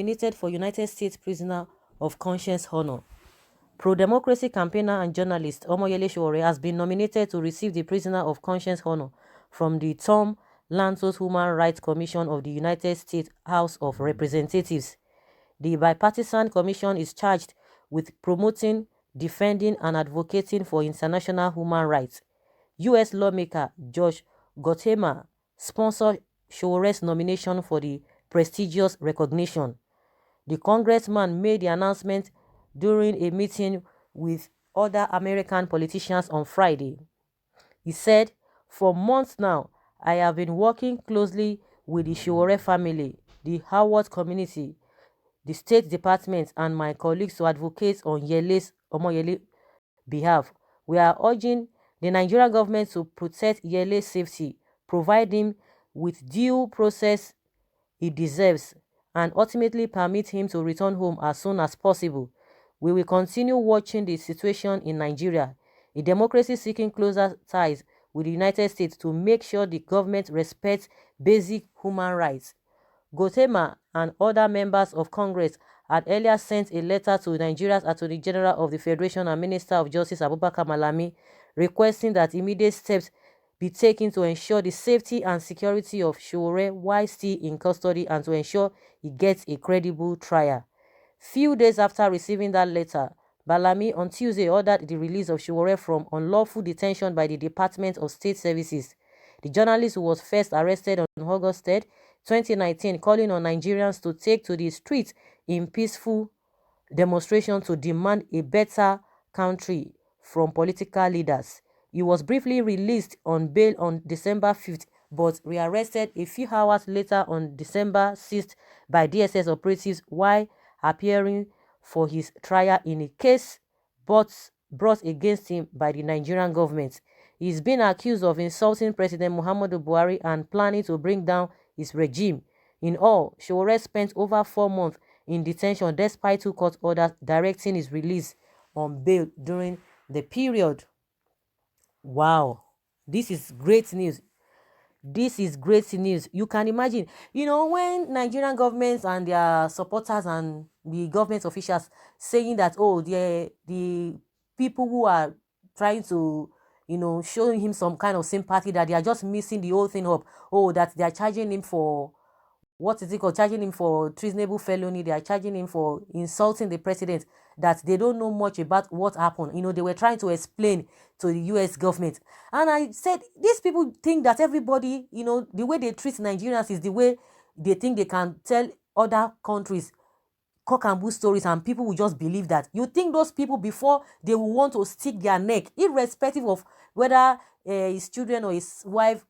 nominated for United States Prisoner of Conscience honor. Pro-democracy campaigner and journalist Omoyele Sowore has been nominated to receive the Prisoner of Conscience honor from the Tom Lantos Human Rights Commission of the United States House of Representatives. The bipartisan commission is charged with promoting, defending, and advocating for international human rights. U.S. lawmaker Josh Gottehmer sponsored Sowore's nomination for the prestigious recognition. The congressman made the announcement during a meeting with other American politicians on Friday. He said, "For months now, I have been working closely with the Sowore family, the Howard community, the State Department, and my colleagues to advocate on Omoyele's behalf. We are urging the Nigerian government to protect Yele's safety, provide him with due process he deserves, and ultimately permit him to return home as soon as possible. We will continue watching the situation in Nigeria, a democracy seeking closer ties with the United States to make sure the government respects basic human rights." Gottehmer and other members of Congress had earlier sent a letter to Nigeria's Attorney General of the Federation and Minister of Justice Abubakar Malami, requesting that immediate steps be taken to ensure the safety and security of Sowore while still in custody and to ensure he gets a credible trial. Few days after receiving that letter, Malami on Tuesday ordered the release of Sowore from unlawful detention by the Department of State Services. The journalist, who was first arrested on August 3, 2019, calling on Nigerians to take to the streets in peaceful demonstration to demand a better country from political leaders. He was briefly released on bail on December 5th, but rearrested a few hours later on December 6th by DSS operatives while appearing for his trial in a case brought against him by the Nigerian government. He is being accused of insulting President Muhammadu Buhari and planning to bring down his regime. In all, Sowore spent over 4 months in detention despite 2 court orders directing his release on bail during the period. Wow, this is great news. This is great news. You can imagine, when Nigerian governments and their supporters and the government officials saying that, oh, the people who are trying to, showing him some kind of sympathy, that they are just missing the whole thing up. Oh, that they are charging him for, what is it called? Charging him for treasonable felony. They are charging him for insulting the president, that they don't know much about what happened. They were trying to explain to the U.S. government. And I said, these people think that everybody, the way they treat Nigerians is the way they think they can tell other countries cock and bull stories, and people will just believe that. You think those people, before they will want to stick their neck, irrespective of whether his children or his wife,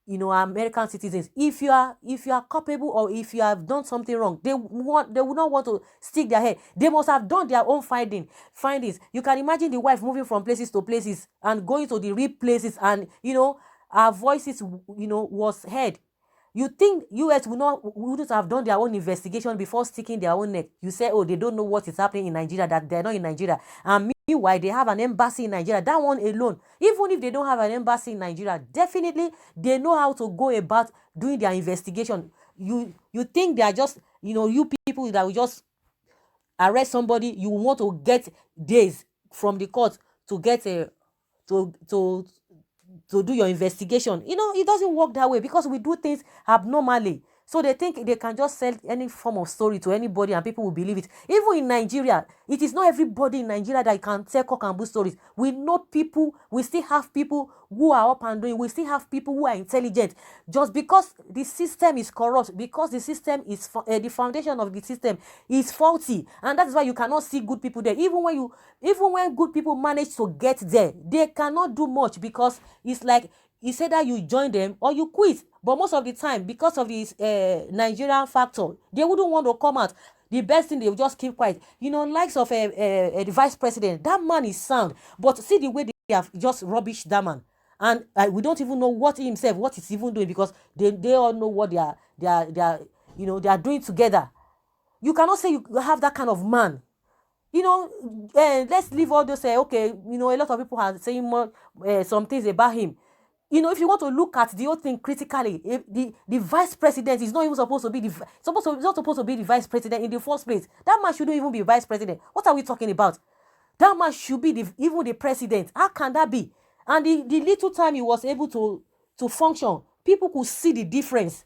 American citizens, if you are culpable or if you have done something wrong, they will not want to stick their head. They must have done their own findings. You can imagine the wife moving from places to places and going to the real places, and her voices was heard. You think US wouldn't have done their own investigation before sticking their own neck? You say, oh, they don't know what is happening in Nigeria, that they're not in Nigeria. And meanwhile, they have an embassy in Nigeria. That one alone, even if they don't have an embassy in Nigeria, definitely they know how to go about doing their investigation. You think they are just, you people that will just arrest somebody, you want to get days from the court to get a to do your investigation. It doesn't work that way, because we do things abnormally. So they think they can just sell any form of story to anybody and people will believe it. Even in Nigeria, it is not everybody in Nigeria that can tell cock and bull stories. We know people, we still have people who are up and doing, we still have people who are intelligent. Just because the system is corrupt, because the system is, the foundation of the system is faulty. And that's why you cannot see good people there. Even when good people manage to get there, they cannot do much, because it's like, it's either you join them or you quit. But most of the time, because of this Nigerian factor, they wouldn't want to come out. The best thing, they will just keep quiet. Likes of the vice president, that man is sound. But see the way they have just rubbished that man. And we don't even know what he's even doing, because they all know what they are doing together. You cannot say you have that kind of man. Let's leave all those, okay, a lot of people are saying more, some things about him. if you want to look at the whole thing critically, the vice president is not even supposed to be not supposed to be the vice president in the first place. That man shouldn't even be vice president. What are we talking about? That man should be even the president. How can that be? And the little time he was able to function, people could see the difference.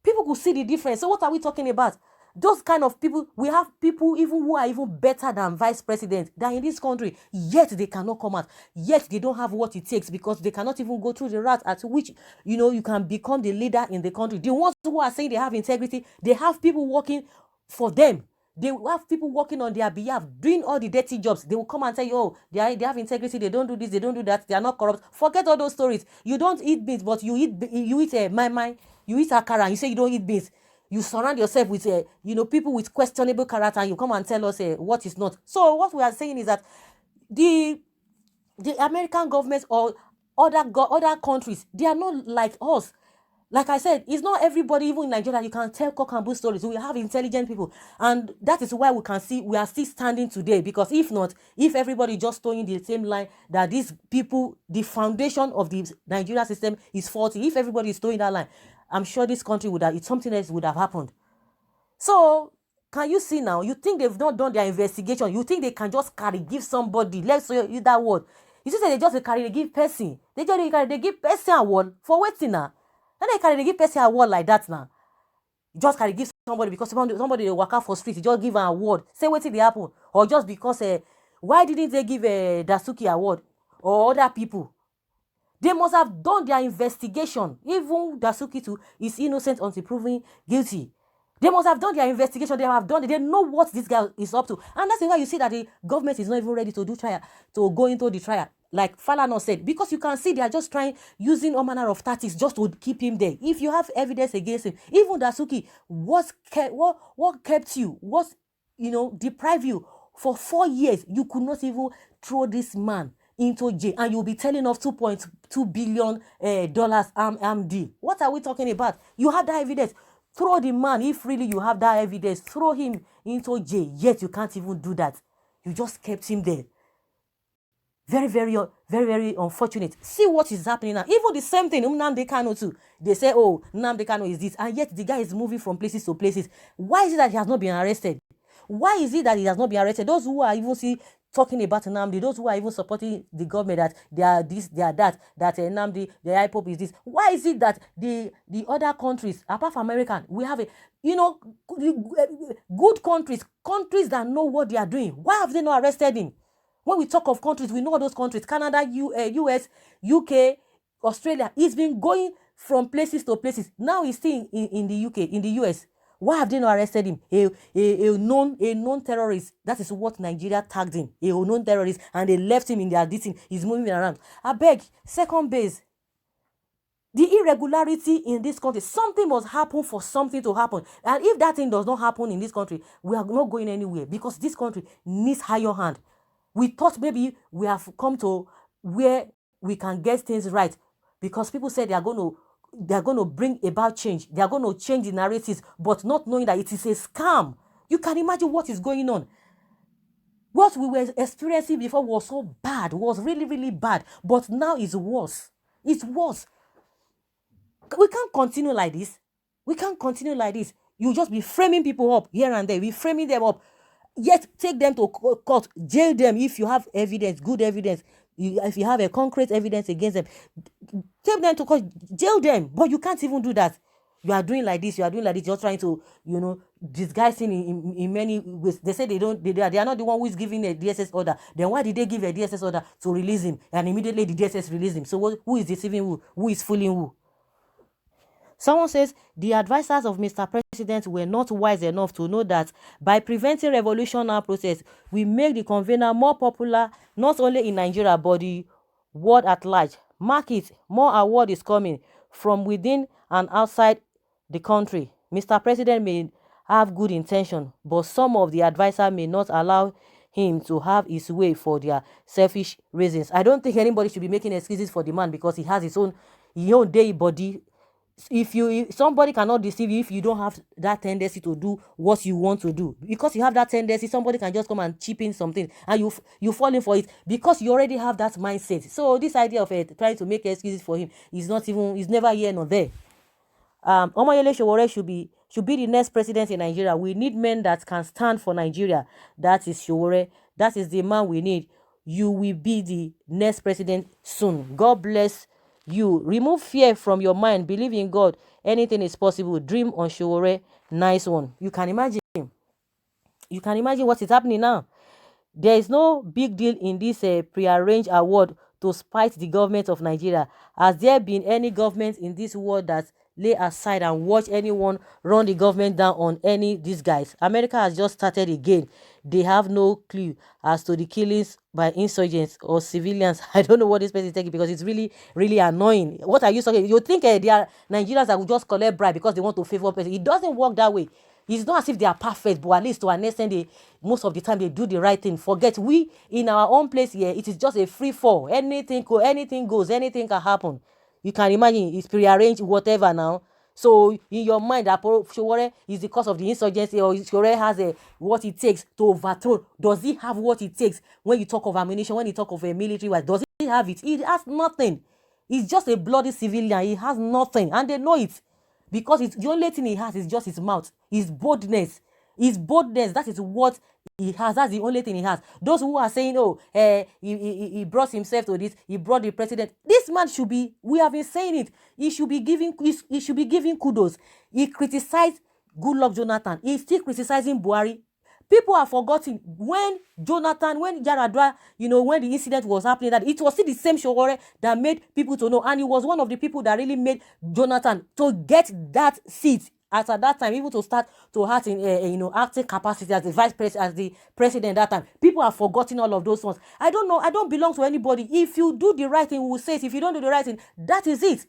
People could see the difference. So what are we talking about? Those kind of people, we have people even who are even better than vice president than in this country, yet they cannot come out, yet they don't have what it takes, because they cannot even go through the route at which you can become the leader in the country. The ones who are saying they have integrity, they have people working for them. They have people working on their behalf, doing all the dirty jobs. They will come and tell you, oh, they have integrity, they don't do this, they don't do that, they are not corrupt. Forget all those stories. You don't eat beans, but you eat my, you eat akara, and you say you don't eat beans. You surround yourself with people with questionable character, and you come and tell us what is not. So what we are saying is that the American government or other countries, they are not like us. Like I said, it's not everybody, even in Nigeria, you can tell cock and bull stories. We have intelligent people. And that is why we are still standing today. Because if not, if everybody just towing the same line that these people, the foundation of the Nigeria system is faulty, if everybody is towing that line, I'm sure this country something else would have happened. So, can you see now? You think they've not done their investigation? You think they can just give somebody, let's say use that word. You see, they just they give person. They give person a word for waiting now. And they give person a word like that now. Just give somebody because somebody they walk out for street, just give an award. Say what did they happen? Or just because why didn't they give Dasuki award or other people? They must have done their investigation. Even Dasuki too is innocent until proven guilty. They must have done their investigation. They have done it. They know what this guy is up to. And that's why you see that the government is not even ready to do trial, to go into the trial. Like Falana said, because you can see they are just using all manner of tactics just to keep him there. If you have evidence against him, even Dasuki, what kept you, deprived you for 4 years? You could not even throw this man into jail, and you'll be telling of $2.2 billion arm deal. What are we talking about? You have that evidence. Throw the man, if really you have that evidence, throw him into jail, yet you can't even do that. You just kept him there. Very, very, very, very unfortunate. See what is happening now. Even the same thing, Nnamdi Kanu too. They say, oh, Nnamdi Kanu is this, and yet the guy is moving from places to places. Why is it that he has not been arrested? Why is it that he has not been arrested? Those who are even talking about Nnamdi, those who are even supporting the government that they are this, they are that Nnamdi, the IPOP is this. Why is it that the other countries, apart from American, we have good countries that know what they are doing? Why have they not arrested him? When we talk of countries, we know those countries: Canada, US, UK, Australia. He's been going from places to places. Now he's still in the UK, in the US. Why have they not arrested him? A known terrorist. That is what Nigeria tagged him. A known terrorist, and they left him in their dating. He's moving around. I beg, second base. The irregularity in this country, something must happen for something to happen. And if that thing does not happen in this country, we are not going anywhere, because this country needs higher hand. We thought maybe we have come to where we can get things right, because people said they are going to bring about change. They are going to change the narratives, but not knowing that it is a scam. You can imagine what is going on. What we were experiencing before was so bad, was really, really bad, but now it's worse. It's worse. We can't continue like this. We can't continue like this. You just be framing people up here and there. Be framing them up. Yet take them to court, jail them if you have evidence, good evidence. If you have a concrete evidence against them, take them to court, jail them. But you can't even do that. You are doing like this. You're trying to, disguising in many ways. They say they are not the one who is giving a DSS order. Then why did they give a DSS order to release him? And immediately the DSS released him. So who is deceiving who? Who is fooling who? Someone says the advisors of Mr. President were not wise enough to know that by preventing revolutionary process, we make the convener more popular, not only in Nigeria, but the world at large. Mark it, more award is coming from within and outside the country. Mr. President may have good intention, but some of the advisors may not allow him to have his way for their selfish reasons. I don't think anybody should be making excuses for the man, because he has his own day body. if somebody cannot deceive you if you don't have that tendency to do what you want to do. Because you have that tendency, somebody can just come and chip in something and you fall in for it because you already have that mindset. So this idea of trying to make excuses for him is not even, is never here nor there. Omoyele Sowore should be the next president in Nigeria. We need men that can stand for Nigeria. That is Sowore. That is the man we need. You will be the next president soon. God bless you. Remove fear from your mind. Believe in God. Anything is possible. Dream on Sowore. Nice one. You can imagine. You can imagine what is happening now. There is no big deal in this prearranged award to spite the government of Nigeria. Has there been any government in this world that lay aside and watch anyone run the government down on any these guys? America has just started again. They have no clue as to the killings by insurgents or civilians. I don't know what this person is taking because it's really, really annoying. What are you talking? You think they are Nigerians that will just collect bribe because they want to favor person? It doesn't work that way. It's not as if they are perfect, but at least to an extent, most of the time they do the right thing. Forget, we in our own place here, it is just a free fall. Anything goes, anything can happen. You can imagine it's prearranged, whatever now. So in your mind, that Sowore is the cause of the insurgency, or Sowore has what it takes to overthrow. Does he have what it takes when you talk of ammunition, when you talk of a military wise? Does he have it? He has nothing. He's just a bloody civilian. He has nothing, and they know it. Because it's the only thing he has is just his mouth, his boldness. His boldness, that is what he has. That's the only thing he has. Those who are saying, oh, he brought himself to this, he brought the president. This man should be, we have been saying it, he should be giving kudos. He criticized Goodluck Jonathan. He's still criticizing Buhari. People have forgotten when Yaradua, when the incident was happening, that it was still the same Sowore that made people to know. And he was one of the people that really made Jonathan to get that seat at that time, even to start to act in acting capacity as the vice president, as the president that time. People have forgotten all of those ones. I don't know. I don't belong to anybody. If you do the right thing, we will say it. If you don't do the right thing, that is it.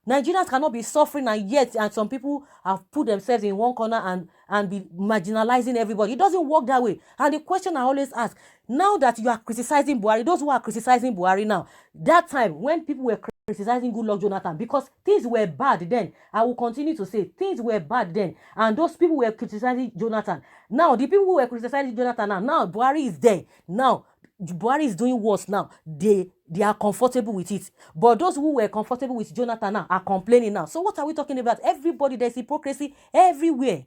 Nigerians cannot be suffering and some people have put themselves in one corner and be marginalizing everybody. It doesn't work that way. And the question I always ask, now that you are criticizing Buhari, those who are criticizing Buhari now, that time when people were criticizing Goodluck Jonathan, because things were bad then, I will continue to say things were bad then, and those people were criticizing Jonathan. Now the people who were criticizing Jonathan now Buhari is there. Now Buhari is doing worse now. They are comfortable with it. But those who were comfortable with Jonathan now are complaining now. So what are we talking about? Everybody, there's hypocrisy everywhere.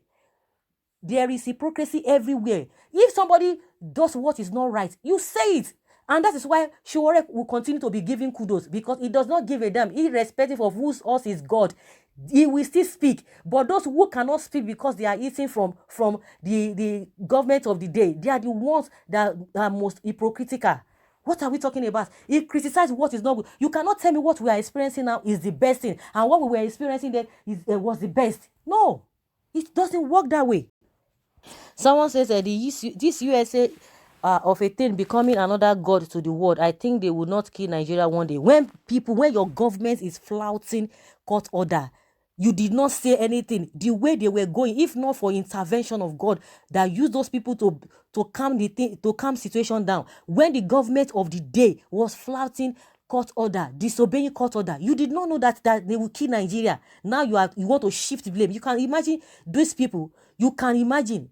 There is hypocrisy everywhere. If somebody does what is not right, you say it. And that is why Sowore will continue to be giving kudos, because he does not give a damn, irrespective of whose us is God. He will still speak. But those who cannot speak because they are eating from the government of the day, they are the ones that are most hypocritical. What are we talking about? He criticized what is not good. You cannot tell me what we are experiencing now is the best thing, and what we were experiencing then was the best. No, it doesn't work that way. Someone says this USA of a thing becoming another god to the world. I think they will not kill Nigeria one day. When your government is flouting court order, you did not say anything. The way they were going, if not for intervention of God that used those people to calm the thing, to calm situation down. When the government of the day was flouting court order, disobeying court order, you did not know that they will kill Nigeria. Now you want to shift blame. You can imagine these people. You can imagine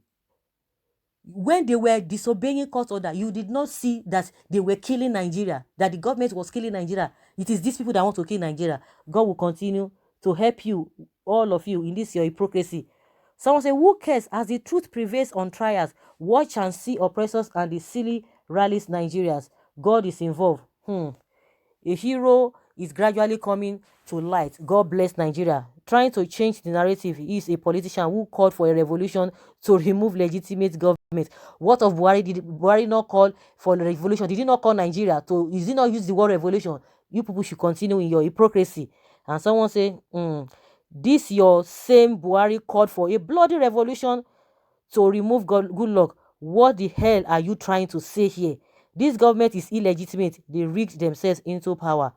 when they were disobeying court order, you did not see that they were killing Nigeria, that the government was killing Nigeria. It is these people that want to kill Nigeria. God will continue to help you, all of you, in this your hypocrisy. Someone say, who cares? As the truth prevails on trials, watch and see oppressors and the silly rallies Nigerians. God is involved. A hero is gradually coming to light. God bless Nigeria. Trying to change the narrative, he is a politician who called for a revolution to remove legitimate government. What of Buhari? Did Buhari not call for a revolution? Did he not call Nigeria to? Did he not use the word revolution? You people should continue in your hypocrisy. And someone say, this your same Buhari called for a bloody revolution to remove Goodluck. What the hell are you trying to say here? This government is illegitimate. They rigged themselves into power.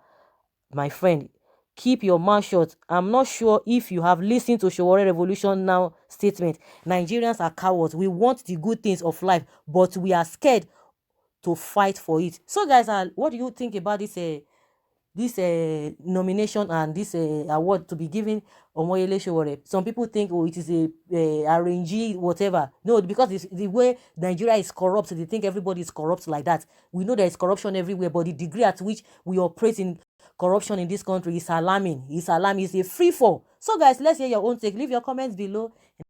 My friend, keep your mouth shut. I'm not sure if you have listened to Sowore Revolution Now statement. Nigerians are cowards. We want the good things of life, but we are scared to fight for it. So guys, what do you think about this this nomination and this award to be given Omoyele Sowore. Some people think, oh, it is a arrangee, whatever. No, because it's the way Nigeria is corrupt, they think everybody is corrupt like that. We know there is corruption everywhere, but the degree at which we operate in corruption in this country is alarming. It's alarming. It's a free fall. So, guys, let's hear your own take. Leave your comments below.